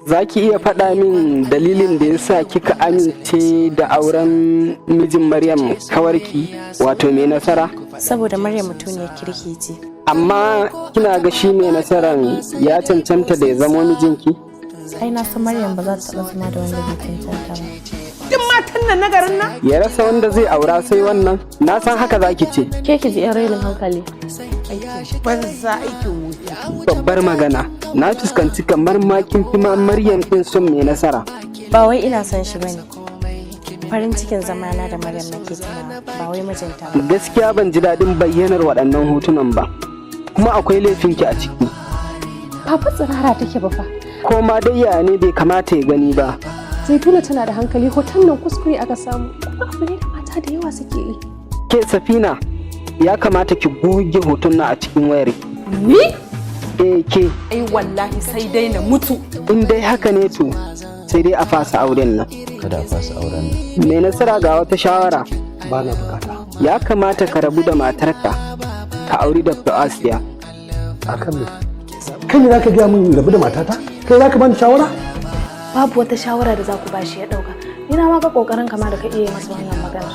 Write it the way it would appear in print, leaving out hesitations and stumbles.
Za ki iya faɗa min dalilin da ya sa kika amince da auren mijin Maryam kawarki wato mai nasara? Saboda Maryam mutuniyar kirki ce. Amma kina ga shi mai nasaran ya cancanta da ya zama mijinki? Ai na san Maryam ba za ta taɓa zama da wanda bai cancanta ba. Duk matan nan na garin nan? Ya rasa wanda zai aura sai wannan? Na san haka za ki ce. Ke ki ji 'yan rainin hankali. Banza aikin wuta. Babbar magana. Na fuskanci kamar makin fi Maryam ɗin son mai nasara. Ba wai ina son shi bane. Farin cikin zamana da Maryam nake tunawa ba wai mijinta ba. Gaskiya ban ji daɗin bayyanar waɗannan hotunan ba. Kuma akwai laifinki a ciki. Ba fa tsirara take ba fa. Ko ma dai yaya ne bai kamata ya gani ba. Zaituna tana da hankali, hoton nan kuskure aka samu. Kuma abu ne da mata da yawa suke yi. Ke Safina, ya kamata ki goge hoton nan a cikin wayarki. Ni? Ke. Ai wallahi sai dai na mutu. In dai haka ne to sai dai a fasa auren nan. Kada a fasa auren nan. Mai nasara ga wata shawara. Ba na bukata. Ya kamata ka rabu da matarka ka auri Dr. Asiya. Akan me? Kai ne zaka gaya min rabu da matata? Kai zaka bani shawara? Babu wata shawara da za ku bashi ya ɗauka. Ina ma ga ƙoƙarin kama da ka iya masa wannan magana.